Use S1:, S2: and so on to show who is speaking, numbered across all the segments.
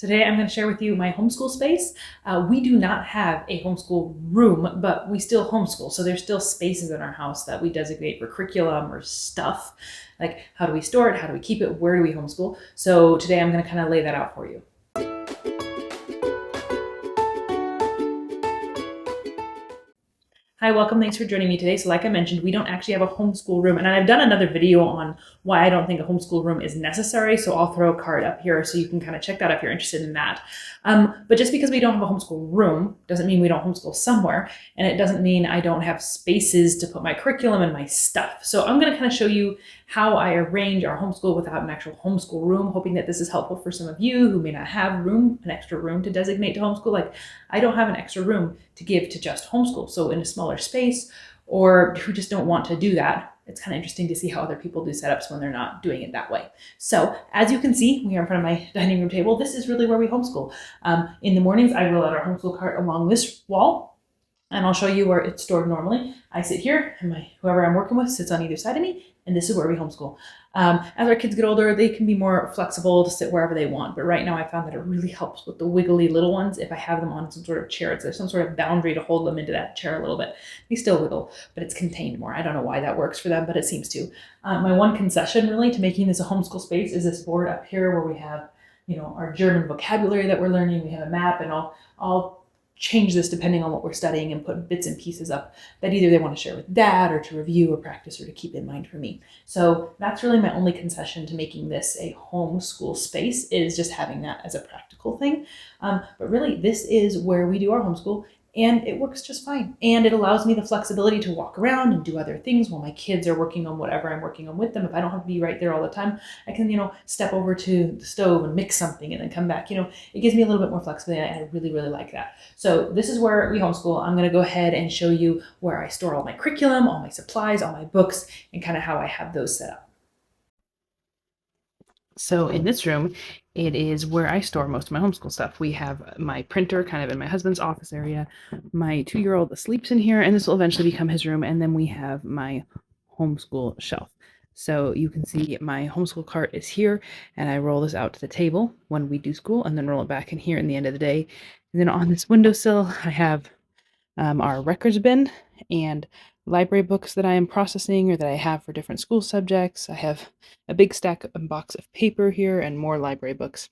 S1: Today I'm going to share with you my homeschool space. We do not have a homeschool room, but we still homeschool. So there's still spaces in our house that we designate for curriculum or stuff. Like how do we store it? How do we keep it? Where do we homeschool? So today I'm going to kind of lay that out for you. Hi, welcome. Thanks for joining me today. So like I mentioned, we don't actually have a homeschool room, and I've done another video on why I don't think a homeschool room is necessary. So I'll throw a card up here so you can kind of check that if you're interested in that. But just because we don't have a homeschool room doesn't mean we don't homeschool somewhere. And it doesn't mean I don't have spaces to put my curriculum and my stuff. So I'm going to kind of show you how I arrange our homeschool without an actual homeschool room, hoping that this is helpful for some of you who may not have an extra room to designate to homeschool. Like I don't have an extra room to give to just homeschool. So in a smaller space, or who just don't want to do that, it's kind of interesting to see how other people do setups when they're not doing it that way. So as you can see, we are in front of my dining room table. This is really where we homeschool. In the mornings, I roll out our homeschool cart along this wall, and I'll show you where it's stored normally. I sit here, and whoever I'm working with sits on either side of me, and this is where we homeschool. As our kids get older, they can be more flexible to sit wherever they want. But right now I found that it really helps with the wiggly little ones if I have them on some sort of chair. There's some sort of boundary to hold them into that chair a little bit. They still wiggle, but it's contained more. I don't know why that works for them, but it seems to. My one concession really to making this a homeschool space is this board up here where we have, our German vocabulary that we're learning. We have a map, and I'll change this depending on what we're studying and put bits and pieces up that either they want to share with dad or to review or practice or to keep in mind for me. So that's really my only concession to making this a homeschool space, is just having that as a practical thing. But really this is where we do our homeschool, and it works just fine. And it allows me the flexibility to walk around and do other things while my kids are working on whatever I'm working on with them. If I don't have to be right there all the time, I can, step over to the stove and mix something and then come back. It gives me a little bit more flexibility, and I really, really like that. So this is where we homeschool. I'm going to go ahead and show you where I store all my curriculum, all my supplies, all my books, and kind of how I have those set up. So in this room, it is where I store most of my homeschool stuff. We have my printer kind of in my husband's office area. My 2-year-old sleeps in here, and this will eventually become his room. And then we have my homeschool shelf. So you can see my homeschool cart is here, and I roll this out to the table when we do school, and then roll it back in here in the end of the day. And then on this windowsill, I have our records bin and library books that I am processing or that I have for different school subjects. I have a big stack and box of paper here and more library books.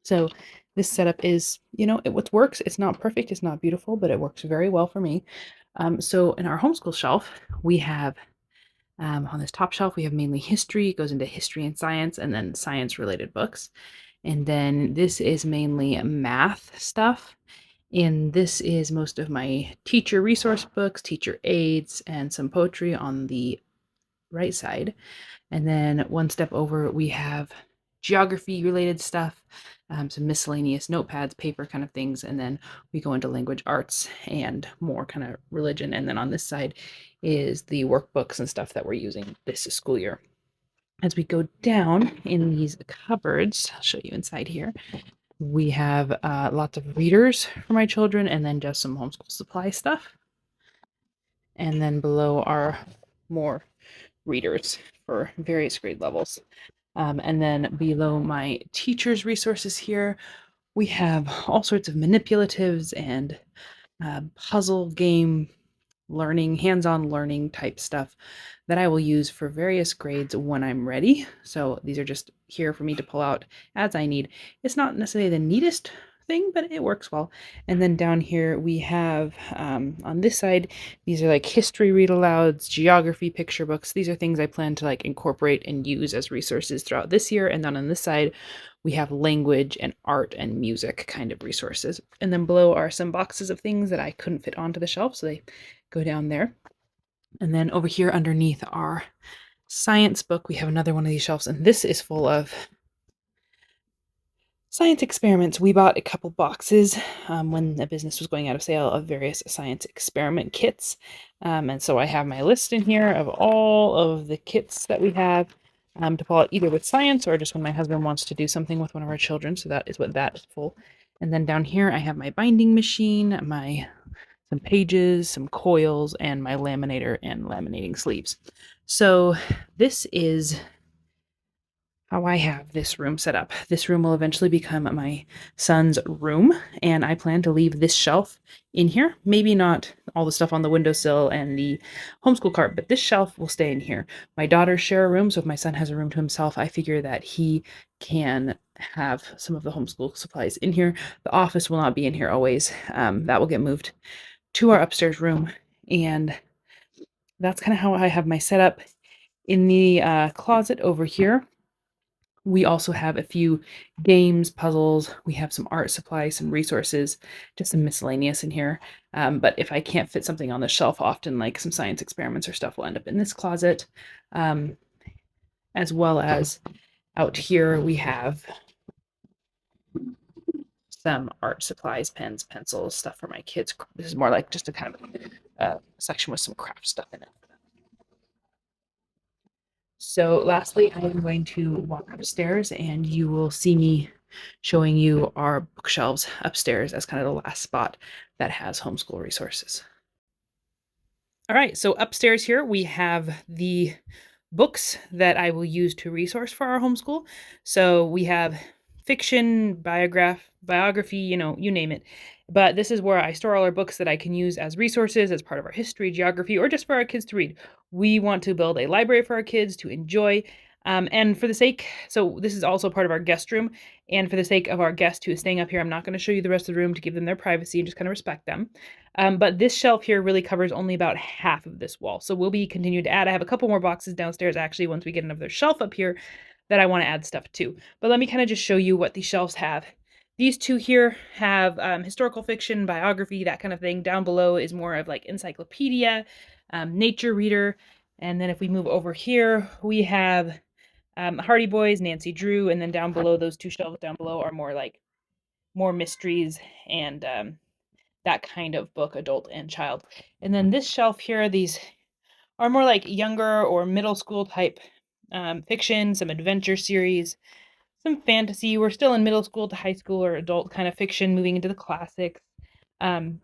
S1: So this setup is, it works. It's not perfect. It's not beautiful, but it works very well for me. So in our homeschool shelf, we have on this top shelf, we have mainly history. It goes into history and science, and then science related books. And then this is mainly math stuff. And this is most of my teacher resource books, teacher aids, and some poetry on the right side. And then one step over, we have geography related stuff, some miscellaneous notepads, paper kind of things. And then we go into language arts and more kind of religion. And then on this side is the workbooks and stuff that we're using this school year. As we go down in these cupboards, I'll show you inside here. We have lots of readers for my children, and then just some homeschool supply stuff. And then below are more readers for various grade levels. And then below my teacher's resources here, we have all sorts of manipulatives and puzzle game learning, hands-on learning type stuff that I will use for various grades when I'm ready. So these are just here for me to pull out as I need. It's not necessarily the neatest thing, but it works well. And then down here we have on this side, these are like history read alouds, geography picture books. These are things I plan to incorporate and use as resources throughout this year. And then on this side, we have language and art and music kind of resources. And then below are some boxes of things that I couldn't fit onto the shelf, so they go down there. And then over here underneath our science book, we have another one of these shelves, and this is full of science experiments. We bought a couple boxes when the business was going out of sale of various science experiment kits. And so I have my list in here of all of the kits that we have to pull out either with science or just when my husband wants to do something with one of our children. So that is what that is full. And then down here I have my binding machine, some pages, some coils, and my laminator and laminating sleeves. So this is how I have this room set up. This room will eventually become my son's room, and I plan to leave this shelf in here. Maybe not all the stuff on the windowsill and the homeschool cart, but this shelf will stay in here. My daughters share a room, so if my son has a room to himself, I figure that he can have some of the homeschool supplies in here. The office will not be in here always. That will get moved to our upstairs room, and that's kind of how I have my setup. In the closet over here, we also have a few games, puzzles. We have some art supplies, some resources, just some miscellaneous in here. But if I can't fit something on the shelf, often like some science experiments or stuff will end up in this closet. As well as out here, we have some art supplies, pens, pencils, stuff for my kids. This is more like just a kind of section with some craft stuff in it. So lastly, I am going to walk upstairs and you will see me showing you our bookshelves upstairs as kind of the last spot that has homeschool resources. All right, so upstairs here we have the books that I will use to resource for our homeschool. So we have fiction, biography, you name it. But this is where I store all our books that I can use as resources as part of our history, geography, or just for our kids to read. We want to build a library for our kids to enjoy. And for the sake, so this is also part of our guest room. And for the sake of our guest who is staying up here, I'm not going to show you the rest of the room to give them their privacy and just kind of respect them. But this shelf here really covers only about half of this wall. So we'll be continuing to add. I have a couple more boxes downstairs actually once we get another shelf up here that I want to add stuff to. But let me kind of just show you what these shelves have. These two here have historical fiction, biography, that kind of thing. Down below is more of like encyclopedia, nature reader. And then if we move over here, we have Hardy Boys, Nancy Drew. And then down below, those two shelves down below are more mysteries and that kind of book, adult and child. And then this shelf here, these are more like younger or middle school type fiction, some adventure series, some fantasy. We're still in middle school to high school or adult kind of fiction, moving into the classics. And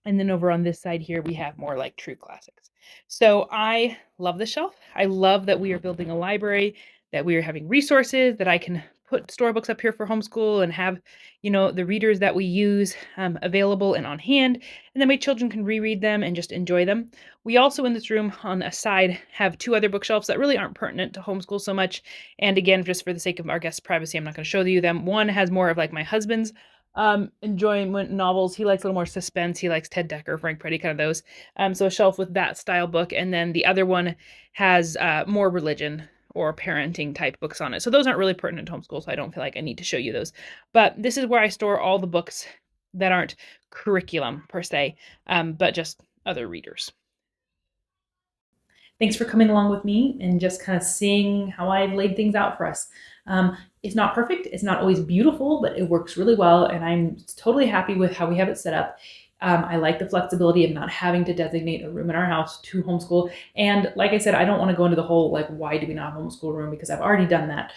S1: then over on this side here, we have more like true classics. So I love the shelf. I love that we are building a library, that we are having resources, that I can put storybooks up here for homeschool and have, the readers that we use available and on hand. And then my children can reread them and just enjoy them. We also in this room on a side have two other bookshelves that really aren't pertinent to homeschool so much. And again, just for the sake of our guests' privacy, I'm not going to show you them. One has more of like my husband's enjoyment novels. He likes a little more suspense. He likes Ted Dekker, Frank Peretti, kind of those. So a shelf with that style book. And then the other one has more religion or parenting type books on it. So those aren't really pertinent to homeschool, so I don't feel like I need to show you those. But this is where I store all the books that aren't curriculum per se, but just other readers. Thanks for coming along with me and just kind of seeing how I've laid things out for us. It's not perfect. It's not always beautiful, but it works really well. And I'm totally happy with how we have it set up. I like the flexibility of not having to designate a room in our house to homeschool. And like I said, I don't want to go into the whole, like, why do we not homeschool room? Because I've already done that.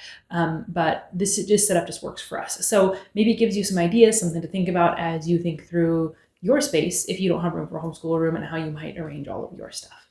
S1: But this just setup just works for us. So maybe it gives you some ideas, something to think about as you think through your space if you don't have room for a homeschool room and how you might arrange all of your stuff.